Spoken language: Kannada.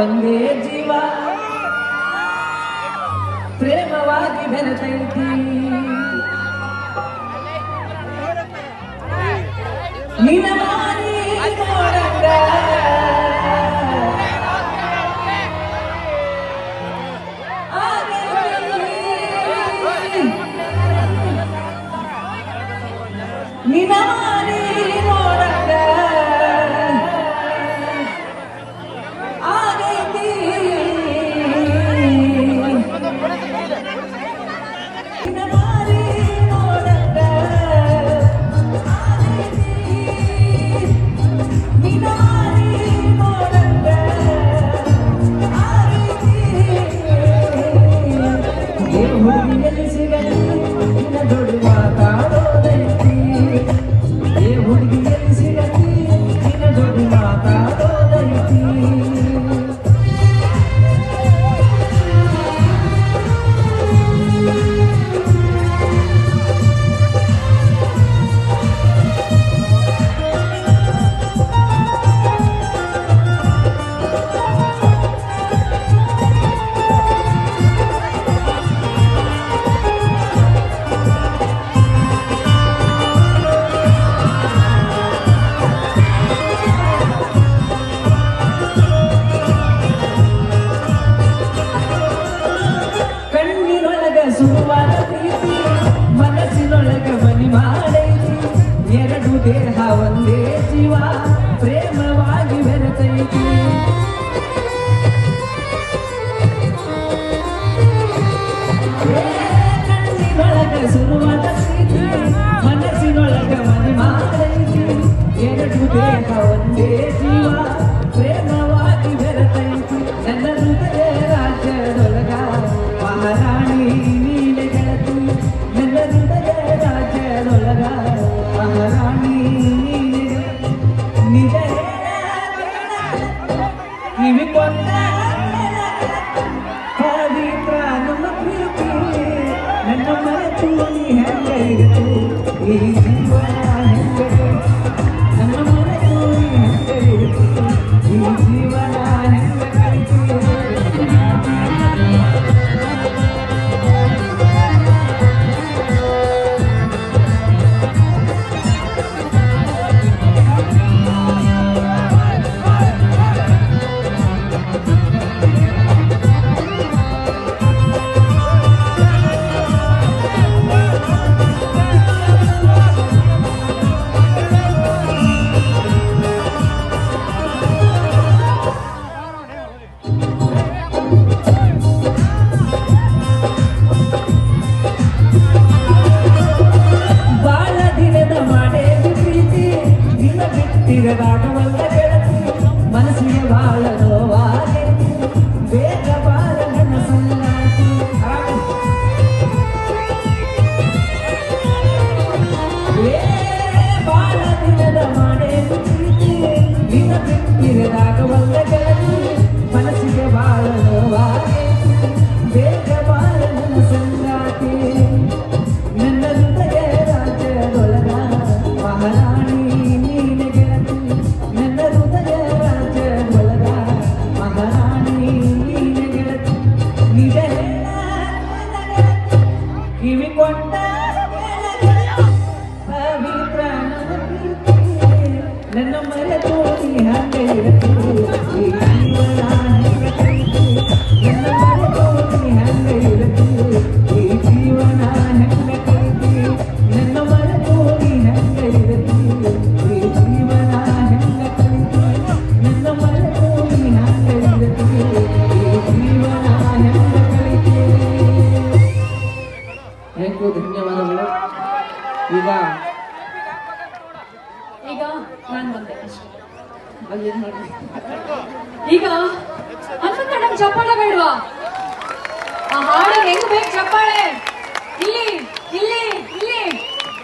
ಒಂದೇ ಜೀವ ಪ್ರೇಮವಾಗಿ ಬೆರೆತೈತಿ ನಿನ್ನ ಮಾರಿ ನೋಡಂಗ ನಿನ್ನ ಮಾರಿ ನೋಡಂಗ ಆಗೈತಿ ನಿನ್ನ ಮಾರಿ ನೋಡಂಗ ಆಗೈತಿ ನಿನ್ನ ಮಾರಿ ನೋಡಂಗ ಆಗೈತಿ ಏ ಹುಡುಗಿಯಲ್ಲಿ ಸಿಗಲಿ ನಿನ್ನ ದೊಡ್ಡ ಮಾತಾಡೋದೈತಿ ಏ ಹುಡುಗಿಯಲ್ಲಿ ಸಿಗಲಿ ನಿನ್ನ ದೊಡ್ಡ ಮಾತಾಡೋದೈತಿ ಕಣ್ಣಿನೊಳಗ ಸುರುವಾದ ಪ್ರೀತಿ ಮನಸ್ಸಿನೊಳಗ ಮನಿ ಮಾಡೈತಿ ಎರಡು ದೇಹ ಒಂದೇ ಜೀವ ಪ್ರೇಮವಾಗಿ ಬೆರೆತೈತಿ ಕಣ್ಣಿನೊಳಗ ಸುರುವಾದ ಪ್ರೀತಿ ಮನಸ್ಸಿನೊಳಗ ಮನಿ ಮಾಡೈತಿ ಎರಡು ದೇಹ ಒಂದೇ ಜೀವ ಪ್ರೇಮವಾಗಿ ಬೆರೆತೈತಿ ನನ್ನ ಹೃದಯ ರಾಜ್ಯದೊಳಗ ಮಹಾರಾಣಿ ನೀನೆ ಗೆಳತಿ ನನ್ನ ಹೃದಯ ರಾಜ್ಯದೊಳಗ ಮಹಾರಾಣಿ ನೀನೆ ನಿಜ ಕಿವಿ ಕೊಂದ ಪವಿತ್ರ ನಮ್ಮ ಪ್ರೀತಿ ನನ್ನ ಮರೆತು ನೀ ಹೆಂಗ ಇರುತ್ತು ಈ ಜೀವನ ಹೆಂಗ ನನ್ನ ಮರೆತು ನೀ ಹೆಂಗ ಇರುತ್ತು ಈ ಜೀವನ ಹೆಂಗ ಕಲಿತು ತಿರಗಾಟವಲ್ಲ ಗೆಳತಿ ಮನಸ್ಸಿಗೆ ಬಾಳ ನೋವಾಗೈತಿ ಬೇಗ ಬಾಳ ನನ್ನ ಸಂಗಾತಿ ಬಾಳ ದಿನದ ಮಾಡೇ ಪ್ರೀತಿ ನಿನ್ನ ಬಿಟ್ಟಿರದಾಗವಲ್ಲ ಗೆಳತಿ ಮನಸ್ಸಿಗೆ ಬಾಳ ನೋವಾಗೈತಿ ಬೇಗ ಬಾಳ ನನ್ನ ಸಂಗಾತಿ ನನ್ನ ಹೃದಯ ರಾಜ್ಯದೊಳಗ ಮಹಾರಾಣಿ ಕಿವಿ ಕೊಂಡ ಪವಿತ್ರ ನನ್ನ ಮರೆತು ನೀ ಹಂಗ ಇರತ್ತು ಈ ಜೀವನ ಹೆಂಗ ಕಲಿತು ನನ್ನ ಮರೆತು ನೀ ಹಂಗ ಇರತ್ತು ಈ ಜೀವನ ಹೆಂಗ ಕಲಿತು ನನ್ನ ಮರೆತು ನೀ ಹಂಗ ಇರತ್ತು ಈ ಜೀವನ ಹೆಂಗ ಕಲಿತು ನನ್ನ ಮರೆತು ನೀ ಹಂಗ ಇರತ್ತು ಈ ಜೀವನ ಹೆಂಗ ಕಲಿತು. ಧನ್ಯವಾದಗಳು. ಈಗ ನಾನು ಬಂದೆ ಈಗ ಹನುಮಂತ ನಮ್ ಚಪ್ಪಾಳೆ ಬೇಡವಾ? ಆ ಹಾಡಿಗೆ ಹೆಂಗ್ ಬೇಕು ಚಪ್ಪಾಳೆ? ಇಲ್ಲಿ ಇಲ್ಲಿ